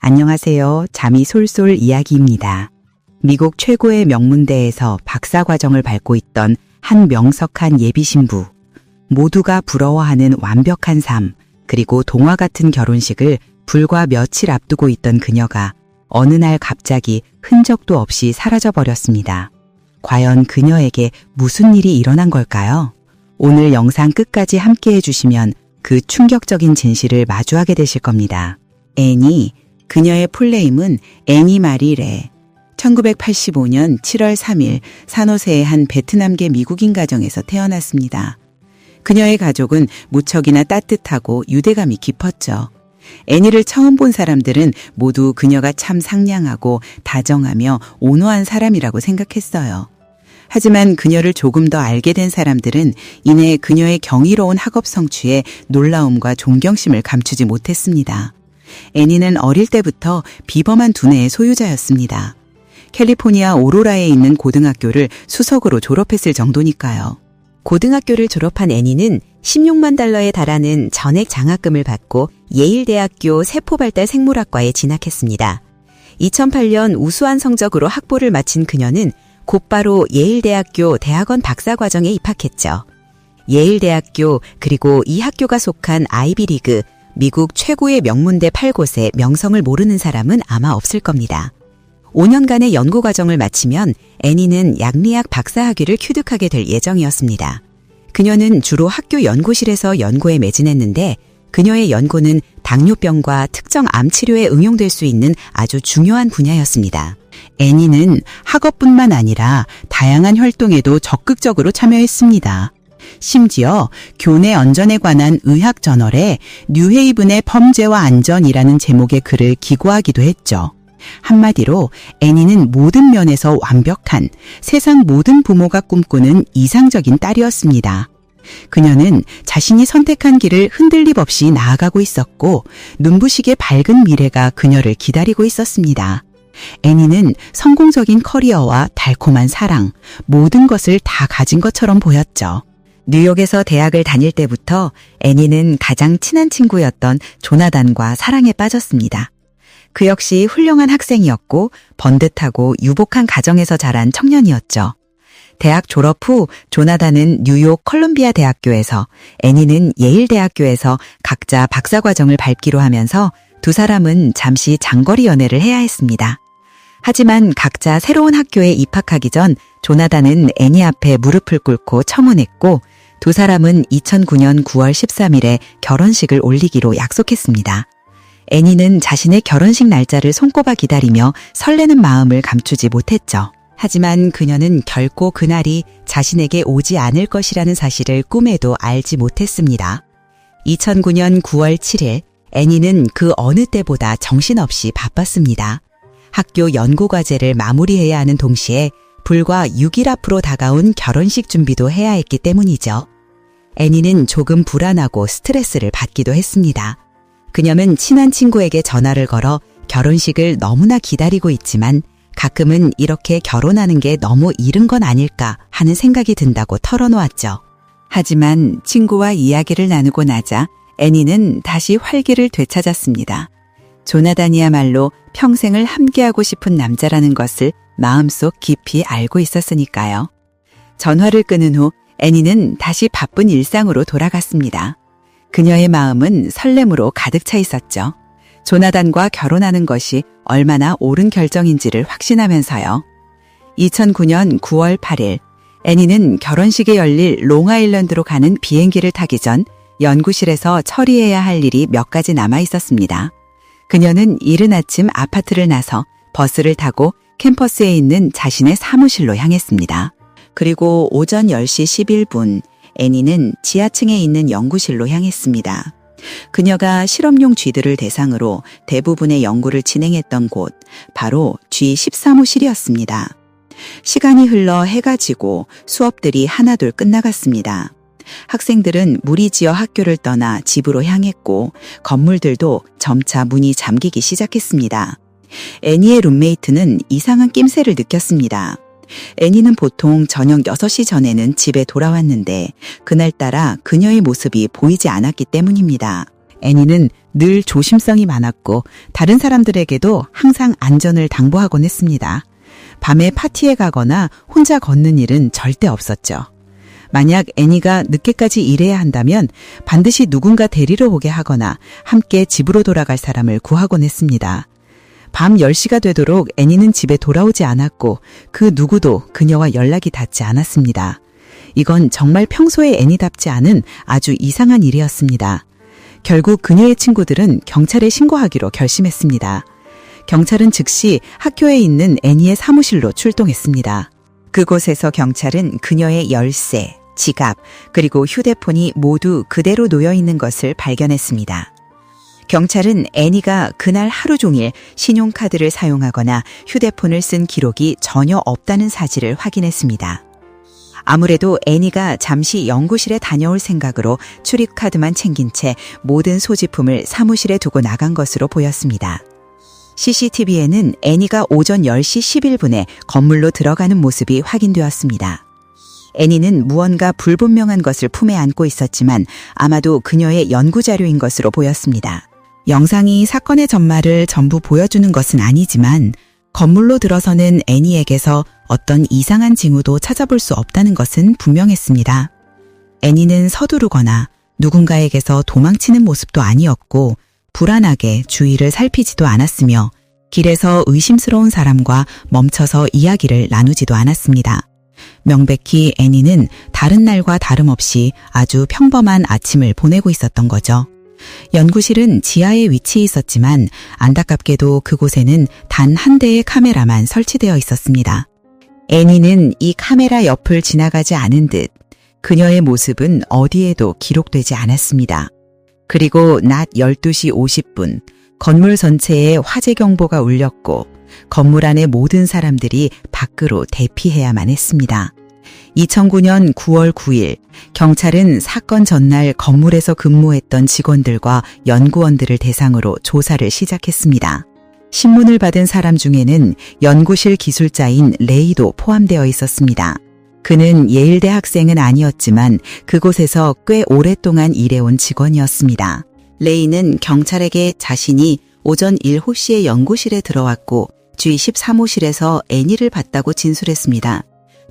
안녕하세요. 잠이 솔솔 이야기입니다. 미국 최고의 명문대에서 박사과정을 밟고 있던 한 명석한 예비신부. 모두가 부러워하는 완벽한 삶, 그리고 동화 같은 결혼식을 불과 며칠 앞두고 있던 그녀가 어느 날 갑자기 흔적도 없이 사라져버렸습니다. 과연 그녀에게 무슨 일이 일어난 걸까요? 오늘 영상 끝까지 함께 해주시면 그 충격적인 진실을 마주하게 되실 겁니다. 애니, 그녀의 풀네임은 애니 마리 레. 1985년 7월 3일 산호세의 한 베트남계 미국인 가정에서 태어났습니다. 그녀의 가족은 무척이나 따뜻하고 유대감이 깊었죠. 애니를 처음 본 사람들은 모두 그녀가 참 상냥하고 다정하며 온화한 사람이라고 생각했어요. 하지만 그녀를 조금 더 알게 된 사람들은 이내 그녀의 경이로운 학업 성취에 놀라움과 존경심을 감추지 못했습니다. 애니는 어릴 때부터 비범한 두뇌의 소유자였습니다. 캘리포니아 오로라에 있는 고등학교를 수석으로 졸업했을 정도니까요. 고등학교를 졸업한 애니는 16만 달러에 달하는 전액 장학금을 받고 예일대학교 세포발달 생물학과에 진학했습니다. 2008년 우수한 성적으로 학부를 마친 그녀는 곧바로 예일대학교 대학원 박사과정에 입학했죠. 예일대학교 그리고 이 학교가 속한 아이비리그, 미국 최고의 명문대 8곳의 명성을 모르는 사람은 아마 없을 겁니다. 5년간의 연구과정을 마치면 애니는 양리학 박사학위를 취득하게 될 예정이었습니다. 그녀는 주로 학교 연구실에서 연구에 매진했는데 그녀의 연구는 당뇨병과 특정 암 치료에 응용될 수 있는 아주 중요한 분야였습니다. 애니는 학업뿐만 아니라 다양한 활동에도 적극적으로 참여했습니다. 심지어 교내 안전에 관한 의학 저널에 뉴헤이븐의 범죄와 안전이라는 제목의 글을 기고하기도 했죠. 한마디로 애니는 모든 면에서 완벽한 세상 모든 부모가 꿈꾸는 이상적인 딸이었습니다. 그녀는 자신이 선택한 길을 흔들림 없이 나아가고 있었고 눈부시게 밝은 미래가 그녀를 기다리고 있었습니다. 애니는 성공적인 커리어와 달콤한 사랑, 모든 것을 다 가진 것처럼 보였죠. 뉴욕에서 대학을 다닐 때부터 애니는 가장 친한 친구였던 조나단과 사랑에 빠졌습니다. 그 역시 훌륭한 학생이었고 번듯하고 유복한 가정에서 자란 청년이었죠. 대학 졸업 후 조나단은 뉴욕 컬럼비아 대학교에서, 애니는 예일대학교에서 각자 박사과정을 밟기로 하면서 두 사람은 잠시 장거리 연애를 해야 했습니다. 하지만 각자 새로운 학교에 입학하기 전 조나단은 애니 앞에 무릎을 꿇고 청혼했고 두 사람은 2009년 9월 13일에 결혼식을 올리기로 약속했습니다. 애니는 자신의 결혼식 날짜를 손꼽아 기다리며 설레는 마음을 감추지 못했죠. 하지만 그녀는 결코 그날이 자신에게 오지 않을 것이라는 사실을 꿈에도 알지 못했습니다. 2009년 9월 7일, 애니는 그 어느 때보다 정신없이 바빴습니다. 학교 연구과제를 마무리해야 하는 동시에 불과 6일 앞으로 다가온 결혼식 준비도 해야 했기 때문이죠. 애니는 조금 불안하고 스트레스를 받기도 했습니다. 그녀는 친한 친구에게 전화를 걸어 결혼식을 너무나 기다리고 있지만 가끔은 이렇게 결혼하는 게 너무 이른 건 아닐까 하는 생각이 든다고 털어놓았죠. 하지만 친구와 이야기를 나누고 나자 애니는 다시 활기를 되찾았습니다. 조나단이야말로 평생을 함께하고 싶은 남자라는 것을 마음속 깊이 알고 있었으니까요. 전화를 끊은 후 애니는 다시 바쁜 일상으로 돌아갔습니다. 그녀의 마음은 설렘으로 가득 차 있었죠. 조나단과 결혼하는 것이 얼마나 옳은 결정인지를 확신하면서요. 2009년 9월 8일, 애니는 결혼식에 열릴 롱아일랜드로 가는 비행기를 타기 전 연구실에서 처리해야 할 일이 몇 가지 남아 있었습니다. 그녀는 이른 아침 아파트를 나서 버스를 타고 캠퍼스에 있는 자신의 사무실로 향했습니다. 그리고 오전 10시 11분, 애니는 지하층에 있는 연구실로 향했습니다. 그녀가 실험용 쥐들을 대상으로 대부분의 연구를 진행했던 곳, 바로 G13호실이었습니다. 시간이 흘러 해가 지고 수업들이 하나둘 끝나갔습니다. 학생들은 무리지어 학교를 떠나 집으로 향했고 건물들도 점차 문이 잠기기 시작했습니다. 애니의 룸메이트는 이상한 낌새를 느꼈습니다. 애니는 보통 저녁 6시 전에는 집에 돌아왔는데 그날따라 그녀의 모습이 보이지 않았기 때문입니다. 애니는 늘 조심성이 많았고 다른 사람들에게도 항상 안전을 당부하곤 했습니다. 밤에 파티에 가거나 혼자 걷는 일은 절대 없었죠. 만약 애니가 늦게까지 일해야 한다면 반드시 누군가 데리러 오게 하거나 함께 집으로 돌아갈 사람을 구하곤 했습니다. 밤 10시가 되도록 애니는 집에 돌아오지 않았고 그 누구도 그녀와 연락이 닿지 않았습니다. 이건 정말 평소에 애니답지 않은 아주 이상한 일이었습니다. 결국 그녀의 친구들은 경찰에 신고하기로 결심했습니다. 경찰은 즉시 학교에 있는 애니의 사무실로 출동했습니다. 그곳에서 경찰은 그녀의 열쇠, 지갑, 그리고 휴대폰이 모두 그대로 놓여 있는 것을 발견했습니다. 경찰은 애니가 그날 하루 종일 신용카드를 사용하거나 휴대폰을 쓴 기록이 전혀 없다는 사실을 확인했습니다. 아무래도 애니가 잠시 연구실에 다녀올 생각으로 출입카드만 챙긴 채 모든 소지품을 사무실에 두고 나간 것으로 보였습니다. CCTV에는 애니가 오전 10시 11분에 건물로 들어가는 모습이 확인되었습니다. 애니는 무언가 불분명한 것을 품에 안고 있었지만 아마도 그녀의 연구자료인 것으로 보였습니다. 영상이 사건의 전말을 전부 보여주는 것은 아니지만 건물로 들어서는 애니에게서 어떤 이상한 징후도 찾아볼 수 없다는 것은 분명했습니다. 애니는 서두르거나 누군가에게서 도망치는 모습도 아니었고 불안하게 주위를 살피지도 않았으며 길에서 의심스러운 사람과 멈춰서 이야기를 나누지도 않았습니다. 명백히 애니는 다른 날과 다름없이 아주 평범한 아침을 보내고 있었던 거죠. 연구실은 지하에 위치해 있었지만 안타깝게도 그곳에는 단 한 대의 카메라만 설치되어 있었습니다. 애니는 이 카메라 옆을 지나가지 않은 듯 그녀의 모습은 어디에도 기록되지 않았습니다. 그리고 낮 12시 50분 건물 전체에 화재 경보가 울렸고 건물 안의 모든 사람들이 밖으로 대피해야만 했습니다. 2009년 9월 9일 경찰은 사건 전날 건물에서 근무했던 직원들과 연구원들을 대상으로 조사를 시작했습니다. 신문을 받은 사람 중에는 연구실 기술자인 레이도 포함되어 있었습니다. 그는 예일대 학생은 아니었지만 그곳에서 꽤 오랫동안 일해온 직원이었습니다. 레이는 경찰에게 자신이 오전 7시에 연구실에 들어왔고 G13호실에서 애니를 봤다고 진술했습니다.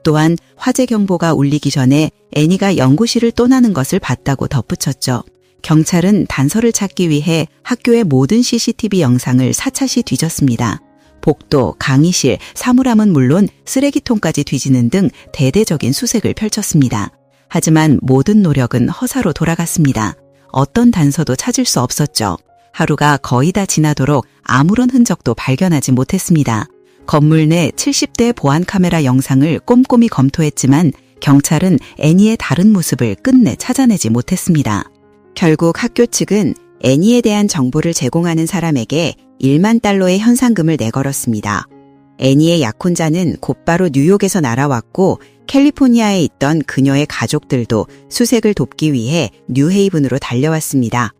또한 화재 경보가 울리기 전에 애니가 연구실을 떠나는 것을 봤다고 덧붙였죠. 경찰은 단서를 찾기 위해 학교의 모든 CCTV 영상을 사차시 뒤졌습니다. 복도, 강의실, 사물함은 물론 쓰레기통까지 뒤지는 등 대대적인 수색을 펼쳤습니다. 하지만 모든 노력은 허사로 돌아갔습니다. 어떤 단서도 찾을 수 없었죠. 하루가 거의 다 지나도록 아무런 흔적도 발견하지 못했습니다. 건물 내 70대의 보안 카메라 영상을 꼼꼼히 검토했지만 경찰은 애니의 다른 모습을 끝내 찾아내지 못했습니다. 결국 학교 측은 애니에 대한 정보를 제공하는 사람에게 1만 달러의 현상금을 내걸었습니다. 애니의 약혼자는 곧바로 뉴욕에서 날아왔고 캘리포니아에 있던 그녀의 가족들도 수색을 돕기 위해 뉴헤이븐으로 달려왔습니다.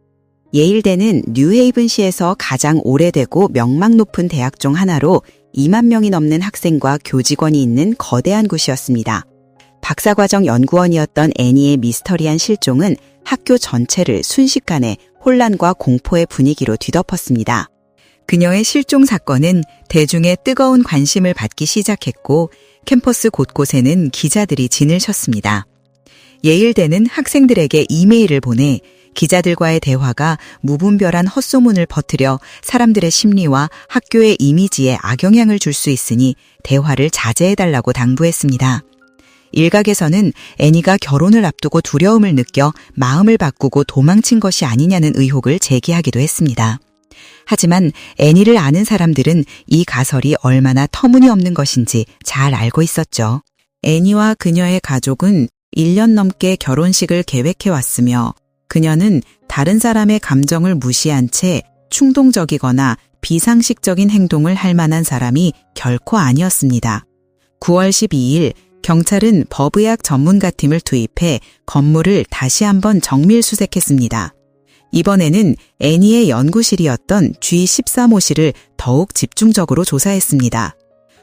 예일대는 뉴헤이븐시에서 가장 오래되고 명망 높은 대학 중 하나로 2만 명이 넘는 학생과 교직원이 있는 거대한 곳이었습니다. 박사과정 연구원이었던 애니의 미스터리한 실종은 학교 전체를 순식간에 혼란과 공포의 분위기로 뒤덮었습니다. 그녀의 실종 사건은 대중의 뜨거운 관심을 받기 시작했고 캠퍼스 곳곳에는 기자들이 진을 쳤습니다. 예일대는 학생들에게 이메일을 보내 기자들과의 대화가 무분별한 헛소문을 퍼뜨려 사람들의 심리와 학교의 이미지에 악영향을 줄 수 있으니 대화를 자제해달라고 당부했습니다. 일각에서는 애니가 결혼을 앞두고 두려움을 느껴 마음을 바꾸고 도망친 것이 아니냐는 의혹을 제기하기도 했습니다. 하지만 애니를 아는 사람들은 이 가설이 얼마나 터무니없는 것인지 잘 알고 있었죠. 애니와 그녀의 가족은 1년 넘게 결혼식을 계획해왔으며 그녀는 다른 사람의 감정을 무시한 채 충동적이거나 비상식적인 행동을 할 만한 사람이 결코 아니었습니다. 9월 12일 경찰은 법의학 전문가팀을 투입해 건물을 다시 한번 정밀 수색했습니다. 이번에는 애니의 연구실이었던 G13호실을 더욱 집중적으로 조사했습니다.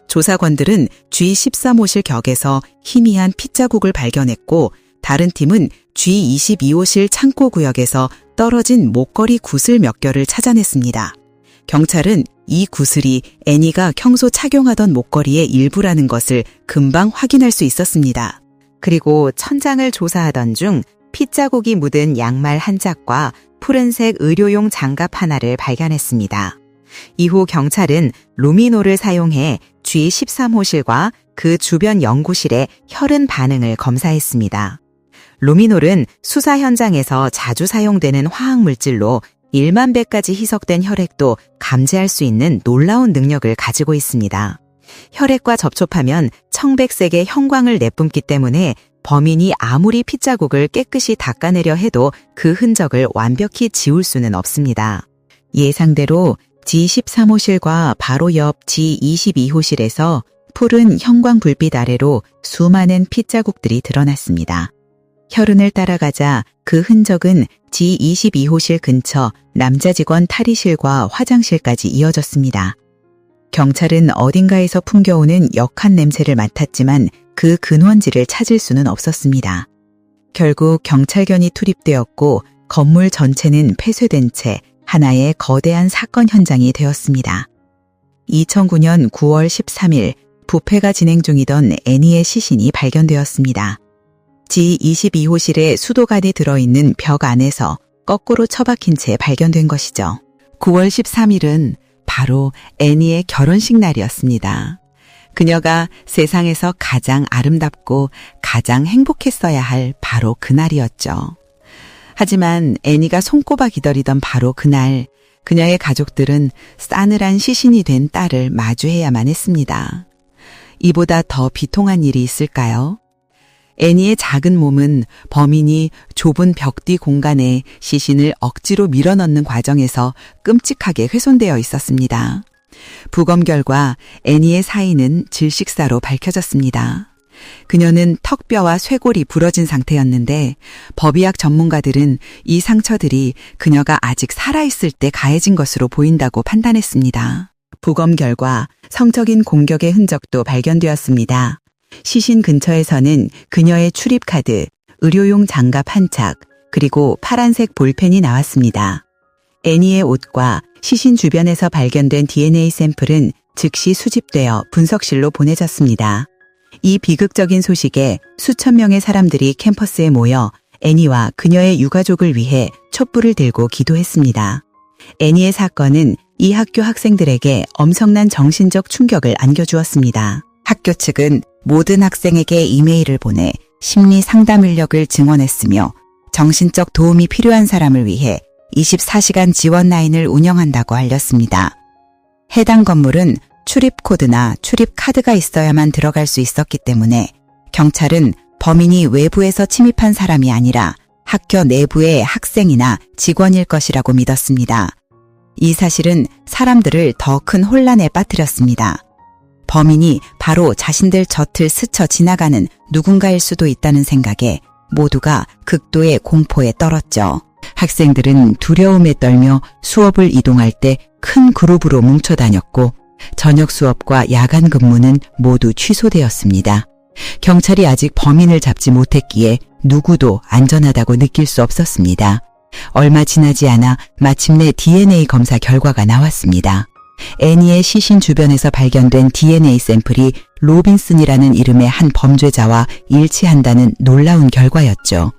조사관들은 G13호실 격에서 희미한 핏자국을 발견했고 다른 팀은 G22호실 창고 구역에서 떨어진 목걸이 구슬 몇 결을 찾아냈습니다. 경찰은 이 구슬이 애니가 평소 착용하던 목걸이의 일부라는 것을 금방 확인할 수 있었습니다. 그리고 천장을 조사하던 중 핏자국이 묻은 양말 한 짝과 푸른색 의료용 장갑 하나를 발견했습니다. 이후 경찰은 루미노를 사용해 G13호실과 그 주변 연구실의 혈흔 반응을 검사했습니다. 루미놀은 수사 현장에서 자주 사용되는 화학물질로 1만 배까지 희석된 혈액도 감지할 수 있는 놀라운 능력을 가지고 있습니다. 혈액과 접촉하면 청백색의 형광을 내뿜기 때문에 범인이 아무리 핏자국을 깨끗이 닦아내려 해도 그 흔적을 완벽히 지울 수는 없습니다. 예상대로 G13호실과 바로 옆 G22호실에서 푸른 형광 불빛 아래로 수많은 핏자국들이 드러났습니다. 혈흔을 따라가자 그 흔적은 G22호실 근처 남자 직원 탈의실과 화장실까지 이어졌습니다. 경찰은 어딘가에서 풍겨오는 역한 냄새를 맡았지만 그 근원지를 찾을 수는 없었습니다. 결국 경찰견이 투입되었고 건물 전체는 폐쇄된 채 하나의 거대한 사건 현장이 되었습니다. 2009년 9월 13일 부패가 진행 중이던 애니의 시신이 발견되었습니다. G22호실에 수도관이 들어있는 벽 안에서 거꾸로 처박힌 채 발견된 것이죠. 9월 13일은 바로 애니의 결혼식 날이었습니다. 그녀가 세상에서 가장 아름답고 가장 행복했어야 할 바로 그날이었죠. 하지만 애니가 손꼽아 기다리던 바로 그날, 그녀의 가족들은 싸늘한 시신이 된 딸을 마주해야만 했습니다. 이보다 더 비통한 일이 있을까요? 애니의 작은 몸은 범인이 좁은 벽뒤 공간에 시신을 억지로 밀어넣는 과정에서 끔찍하게 훼손되어 있었습니다. 부검 결과 애니의 사인은 질식사로 밝혀졌습니다. 그녀는 턱뼈와 쇄골이 부러진 상태였는데 법의학 전문가들은 이 상처들이 그녀가 아직 살아있을 때 가해진 것으로 보인다고 판단했습니다. 부검 결과 성적인 공격의 흔적도 발견되었습니다. 시신 근처에서는 그녀의 출입카드, 의료용 장갑 한 짝, 그리고 파란색 볼펜이 나왔습니다. 애니의 옷과 시신 주변에서 발견된 DNA 샘플은 즉시 수집되어 분석실로 보내졌습니다. 이 비극적인 소식에 수천 명의 사람들이 캠퍼스에 모여 애니와 그녀의 유가족을 위해 촛불을 들고 기도했습니다. 애니의 사건은 이 학교 학생들에게 엄청난 정신적 충격을 안겨주었습니다. 학교 측은 모든 학생에게 이메일을 보내 심리 상담 인력을 증원했으며 정신적 도움이 필요한 사람을 위해 24시간 지원 라인을 운영한다고 알렸습니다. 해당 건물은 출입 코드나 출입 카드가 있어야만 들어갈 수 있었기 때문에 경찰은 범인이 외부에서 침입한 사람이 아니라 학교 내부의 학생이나 직원일 것이라고 믿었습니다. 이 사실은 사람들을 더 큰 혼란에 빠뜨렸습니다. 범인이 바로 자신들 젖을 스쳐 지나가는 누군가일 수도 있다는 생각에 모두가 극도의 공포에 떨었죠. 학생들은 두려움에 떨며 수업을 이동할 때 큰 그룹으로 뭉쳐 다녔고 저녁 수업과 야간 근무는 모두 취소되었습니다. 경찰이 아직 범인을 잡지 못했기에 누구도 안전하다고 느낄 수 없었습니다. 얼마 지나지 않아 마침내 DNA 검사 결과가 나왔습니다. 애니의 시신 주변에서 발견된 DNA 샘플이 로빈슨이라는 이름의 한 범죄자와 일치한다는 놀라운 결과였죠.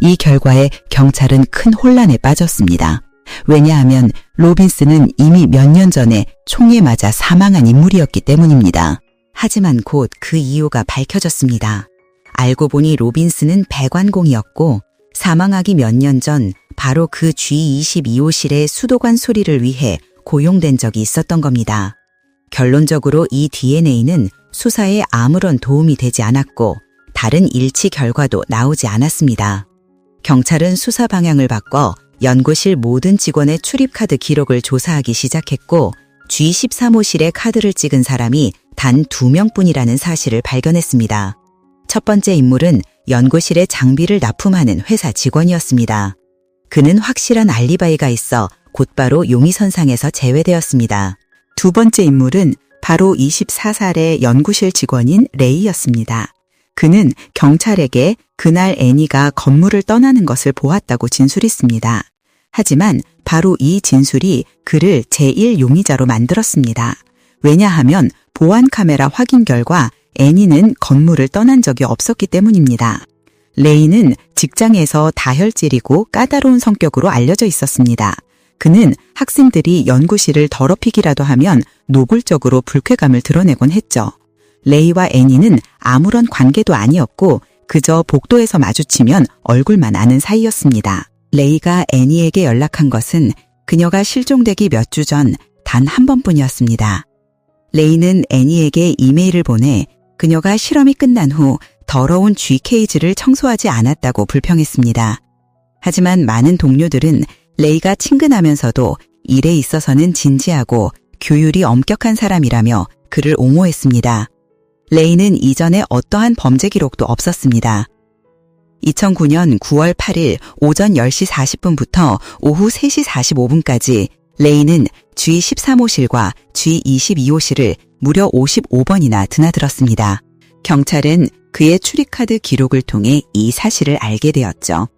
이 결과에 경찰은 큰 혼란에 빠졌습니다. 왜냐하면 로빈슨은 이미 몇 년 전에 총에 맞아 사망한 인물이었기 때문입니다. 하지만 곧 그 이유가 밝혀졌습니다. 알고 보니 로빈슨은 배관공이었고 사망하기 몇 년 전 바로 그 G22호실의 수도관 수리를 위해 고용된 적이 있었던 겁니다. 결론적으로 이 DNA는 수사에 아무런 도움이 되지 않았고 다른 일치 결과도 나오지 않았습니다. 경찰은 수사 방향을 바꿔 연구실 모든 직원의 출입카드 기록을 조사하기 시작했고 G13호실에 카드를 찍은 사람이 단 2명뿐이라는 사실을 발견했습니다. 첫 번째 인물은 연구실에 장비를 납품하는 회사 직원이었습니다. 그는 확실한 알리바이가 있어 곧바로 용의선상에서 제외되었습니다. 두 번째 인물은 바로 24살의 연구실 직원인 레이였습니다. 그는 경찰에게 그날 애니가 건물을 떠나는 것을 보았다고 진술했습니다. 하지만 바로 이 진술이 그를 제1용의자로 만들었습니다. 왜냐하면 보안 카메라 확인 결과 애니는 건물을 떠난 적이 없었기 때문입니다. 레이는 직장에서 다혈질이고 까다로운 성격으로 알려져 있었습니다. 그는 학생들이 연구실을 더럽히기라도 하면 노골적으로 불쾌감을 드러내곤 했죠. 레이와 애니는 아무런 관계도 아니었고 그저 복도에서 마주치면 얼굴만 아는 사이였습니다. 레이가 애니에게 연락한 것은 그녀가 실종되기 몇 주 전 단 한 번뿐이었습니다. 레이는 애니에게 이메일을 보내 그녀가 실험이 끝난 후 더러운 G 케이지를 청소하지 않았다고 불평했습니다. 하지만 많은 동료들은 레이가 친근하면서도 일에 있어서는 진지하고 규율이 엄격한 사람이라며 그를 옹호했습니다. 레이는 이전에 어떠한 범죄 기록도 없었습니다. 2009년 9월 8일 오전 10시 40분부터 오후 3시 45분까지 레이는 G13호실과 G22호실을 무려 55번이나 드나들었습니다. 경찰은 그의 출입카드 기록을 통해 이 사실을 알게 되었죠.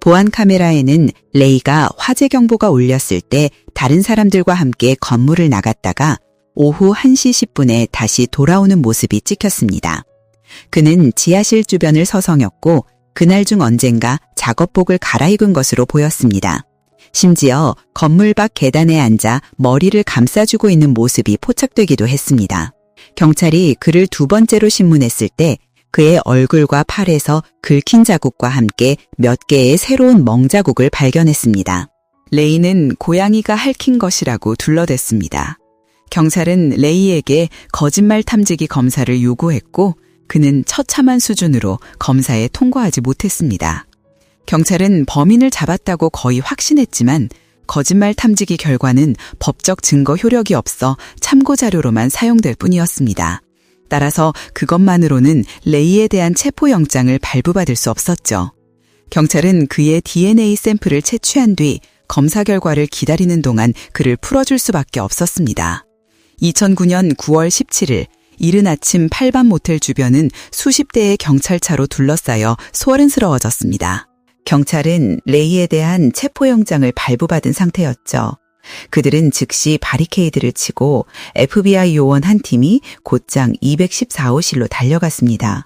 보안 카메라에는 레이가 화재 경보가 울렸을 때 다른 사람들과 함께 건물을 나갔다가 오후 1시 10분에 다시 돌아오는 모습이 찍혔습니다. 그는 지하실 주변을 서성였고 그날 중 언젠가 작업복을 갈아입은 것으로 보였습니다. 심지어 건물 밖 계단에 앉아 머리를 감싸주고 있는 모습이 포착되기도 했습니다. 경찰이 그를 두 번째로 신문했을 때 그의 얼굴과 팔에서 긁힌 자국과 함께 몇 개의 새로운 멍자국을 발견했습니다. 레이는 고양이가 핥힌 것이라고 둘러댔습니다. 경찰은 레이에게 거짓말 탐지기 검사를 요구했고 그는 처참한 수준으로 검사에 통과하지 못했습니다. 경찰은 범인을 잡았다고 거의 확신했지만 거짓말 탐지기 결과는 법적 증거 효력이 없어 참고 자료로만 사용될 뿐이었습니다. 따라서 그것만으로는 레이에 대한 체포영장을 발부받을 수 없었죠. 경찰은 그의 DNA 샘플을 채취한 뒤 검사 결과를 기다리는 동안 그를 풀어줄 수밖에 없었습니다. 2009년 9월 17일 이른 아침 8반 모텔 주변은 수십 대의 경찰차로 둘러싸여 소란스러워졌습니다. 경찰은 레이에 대한 체포영장을 발부받은 상태였죠. 그들은 즉시 바리케이드를 치고 FBI 요원 한 팀이 곧장 214호실로 달려갔습니다.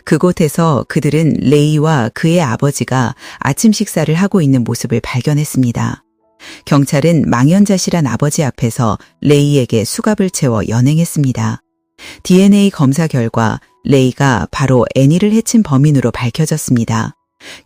그곳에서 그들은 레이와 그의 아버지가 아침 식사를 하고 있는 모습을 발견했습니다. 경찰은 망연자실한 아버지 앞에서 레이에게 수갑을 채워 연행했습니다. DNA 검사 결과 레이가 바로 애니를 해친 범인으로 밝혀졌습니다.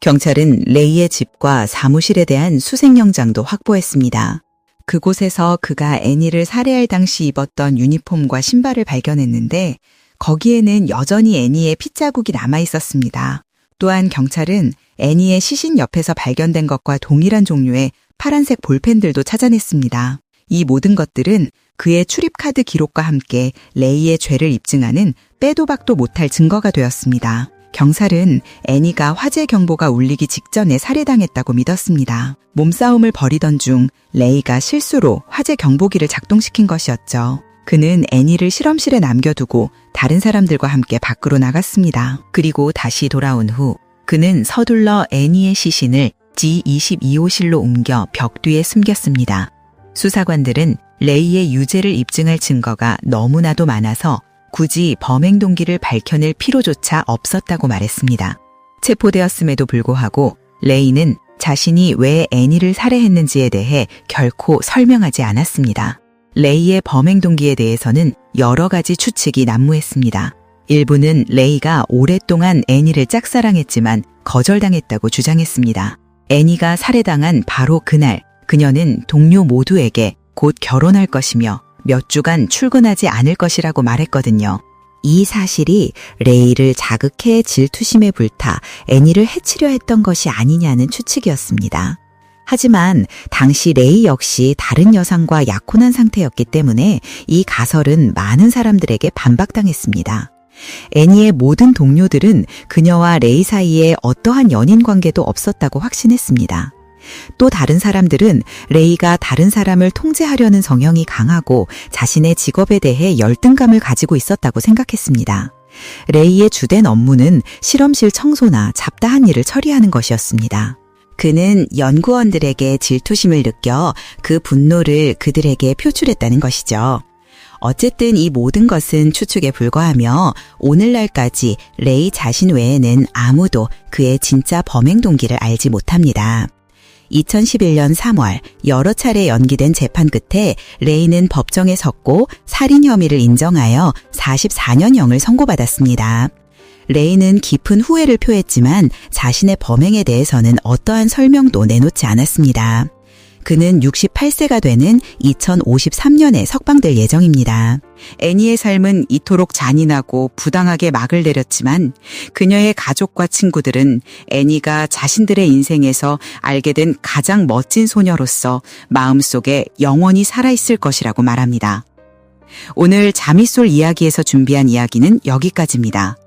경찰은 레이의 집과 사무실에 대한 수색영장도 확보했습니다. 그곳에서 그가 애니를 살해할 당시 입었던 유니폼과 신발을 발견했는데 거기에는 여전히 애니의 핏자국이 남아 있었습니다. 또한 경찰은 애니의 시신 옆에서 발견된 것과 동일한 종류의 파란색 볼펜들도 찾아냈습니다. 이 모든 것들은 그의 출입카드 기록과 함께 레이의 죄를 입증하는 빼도 박도 못할 증거가 되었습니다. 경찰은 애니가 화재 경보가 울리기 직전에 살해당했다고 믿었습니다. 몸싸움을 벌이던 중 레이가 실수로 화재 경보기를 작동시킨 것이었죠. 그는 애니를 실험실에 남겨두고 다른 사람들과 함께 밖으로 나갔습니다. 그리고 다시 돌아온 후 그는 서둘러 애니의 시신을 G22호실로 옮겨 벽 뒤에 숨겼습니다. 수사관들은 레이의 유죄를 입증할 증거가 너무나도 많아서 굳이 범행 동기를 밝혀낼 필요조차 없었다고 말했습니다. 체포되었음에도 불구하고 레이는 자신이 왜 애니를 살해했는지에 대해 결코 설명하지 않았습니다. 레이의 범행 동기에 대해서는 여러 가지 추측이 난무했습니다. 일부는 레이가 오랫동안 애니를 짝사랑했지만 거절당했다고 주장했습니다. 애니가 살해당한 바로 그날 그녀는 동료 모두에게 곧 결혼할 것이며 몇 주간 출근하지 않을 것이라고 말했거든요. 이 사실이 레이를 자극해 질투심에 불타 애니를 해치려 했던 것이 아니냐는 추측이었습니다. 하지만 당시 레이 역시 다른 여성과 약혼한 상태였기 때문에 이 가설은 많은 사람들에게 반박당했습니다. 애니의 모든 동료들은 그녀와 레이 사이에 어떠한 연인 관계도 없었다고 확신했습니다. 또 다른 사람들은 레이가 다른 사람을 통제하려는 성향이 강하고 자신의 직업에 대해 열등감을 가지고 있었다고 생각했습니다. 레이의 주된 업무는 실험실 청소나 잡다한 일을 처리하는 것이었습니다. 그는 연구원들에게 질투심을 느껴 그 분노를 그들에게 표출했다는 것이죠. 어쨌든 이 모든 것은 추측에 불과하며 오늘날까지 레이 자신 외에는 아무도 그의 진짜 범행 동기를 알지 못합니다. 2011년 3월 여러 차례 연기된 재판 끝에 레이는 법정에 섰고 살인 혐의를 인정하여 44년형을 선고받았습니다. 레이는 깊은 후회를 표했지만 자신의 범행에 대해서는 어떠한 설명도 내놓지 않았습니다. 그는 68세가 되는 2053년에 석방될 예정입니다. 애니의 삶은 이토록 잔인하고 부당하게 막을 내렸지만 그녀의 가족과 친구들은 애니가 자신들의 인생에서 알게 된 가장 멋진 소녀로서 마음속에 영원히 살아있을 것이라고 말합니다. 오늘 자미솔 이야기에서 준비한 이야기는 여기까지입니다.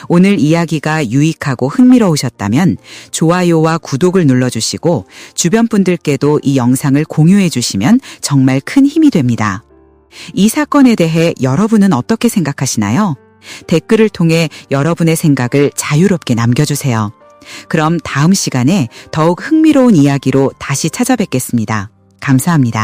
오늘 이야기가 유익하고 흥미로우셨다면 좋아요와 구독을 눌러주시고 주변 분들께도 이 영상을 공유해 주시면 정말 큰 힘이 됩니다. 이 사건에 대해 여러분은 어떻게 생각하시나요? 댓글을 통해 여러분의 생각을 자유롭게 남겨주세요. 그럼 다음 시간에 더욱 흥미로운 이야기로 다시 찾아뵙겠습니다. 감사합니다.